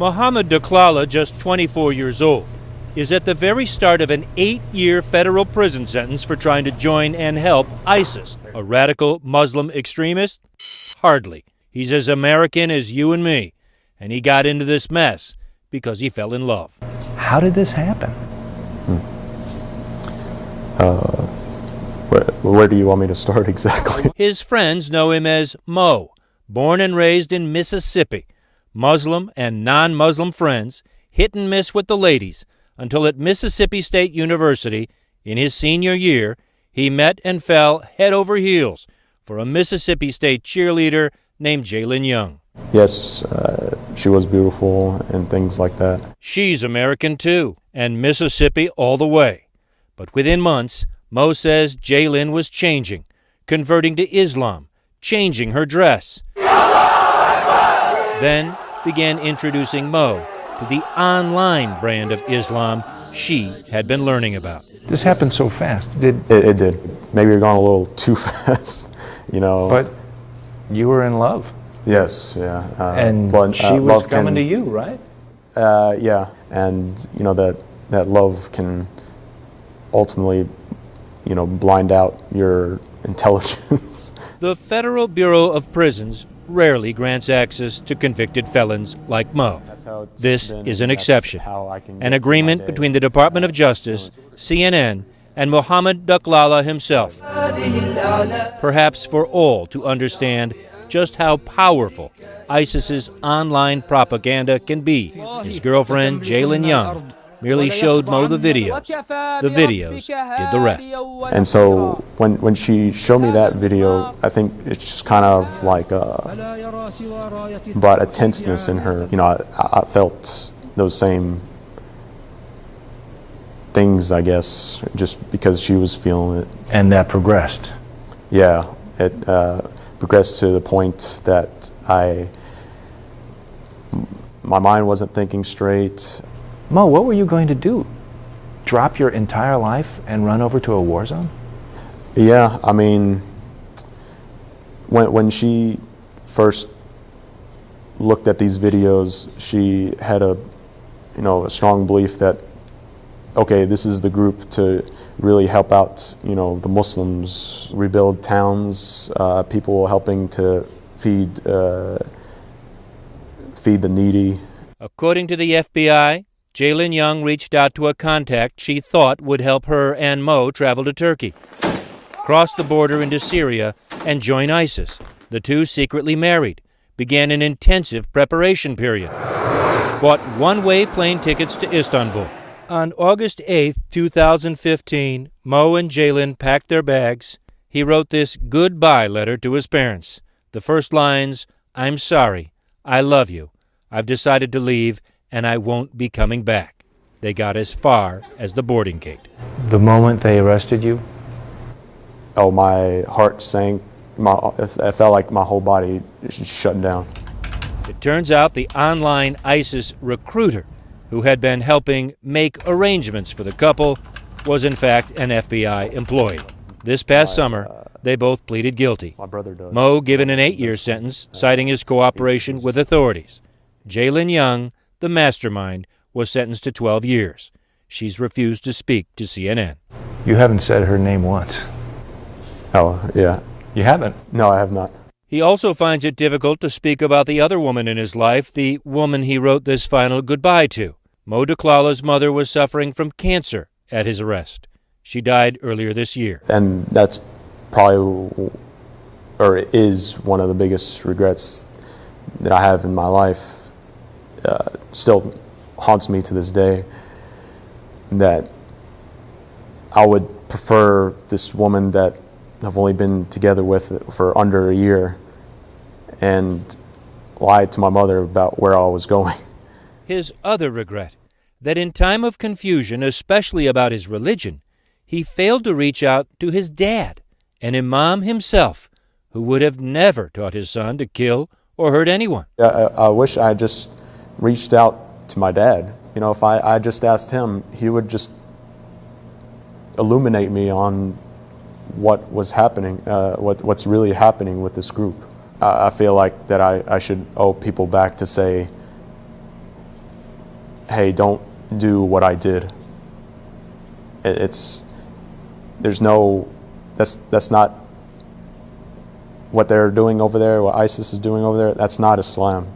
Mohammed Daklala, just 24 years old, is at the very start of an 8-year federal prison sentence for trying to join and help ISIS. A radical Muslim extremist? Hardly. He's as American as you and me, and he got into this mess because he fell in love. How did this happen? Where do you want me to start exactly? His friends know him as Mo, born and raised in Mississippi. Muslim and non-Muslim friends, hit and miss with the ladies, until at Mississippi State University, in his senior year, he met and fell head over heels for a Mississippi State cheerleader named Jalen Young. Yes, she was beautiful and things like that. She's American too, and Mississippi all the way. But within months, Mo says Jalen was changing, converting to Islam, changing her dress. Then began introducing Mo to the online brand of Islam she had been learning about. This happened so fast. It did. Maybe you're going a little too fast, you know. But you were in love. Yes, yeah. And she was coming to you, right? Yeah, and you know that love can ultimately, you know, blind out your intelligence. The Federal Bureau of Prisons rarely grants access to convicted felons like Mo. This is an exception. An agreement between the Department of Justice, CNN, and Mohammed Daklala himself. Perhaps for all to understand just how powerful ISIS's online propaganda can be. His girlfriend, Jalen Young, merely showed Mo the videos. The videos did the rest. And so when she showed me that video, I think it's just kind of like brought a tenseness in her. You know, I felt those same things, I guess, just because she was feeling it. And that progressed. Yeah, it progressed to the point that my mind wasn't thinking straight. Mo, what were you going to do? Drop your entire life and run over to a war zone? Yeah, I mean, when she first looked at these videos, she had a strong belief that, okay, this is the group to really help out, you know, the Muslims, rebuild towns, people helping to feed the needy. According to the FBI, Jalen Young reached out to a contact she thought would help her and Mo travel to Turkey, cross the border into Syria, and join ISIS. The two secretly married, began an intensive preparation period, bought one-way plane tickets to Istanbul. On August 8, 2015, Mo and Jalen packed their bags. He wrote this goodbye letter to his parents. The first lines, "I'm sorry, I love you, I've decided to leave, and I won't be coming back." They got as far as the boarding gate. The moment they arrested you? Oh, my heart sank. I felt like my whole body shut down. It turns out the online ISIS recruiter who had been helping make arrangements for the couple was in fact an FBI employee. This past summer, they both pleaded guilty. My brother does. Mo given an 8-year sentence, citing his cooperation with authorities. Jalen Young, the mastermind, was sentenced to 12 years. She's refused to speak to CNN. You haven't said her name once. Oh, yeah. You haven't? No, I have not. He also finds it difficult to speak about the other woman in his life, the woman he wrote this final goodbye to. Mo Daklala's mother was suffering from cancer at his arrest. She died earlier this year. And that's probably, or is, one of the biggest regrets that I have in my life. Still haunts me to this day, that I would prefer this woman that I've only been together with for under a year and lied to my mother about where I was going. His other regret, that in time of confusion, especially about his religion, he failed to reach out to his dad, an imam himself, who would have never taught his son to kill or hurt anyone. I wish I just reached out to my dad. You know, if I just asked him, he would just illuminate me on what was happening, what's really happening with this group. I feel like that I should owe people back to say, hey, don't do what I did. That's not what they're doing over there, what ISIS is doing over there. That's not Islam.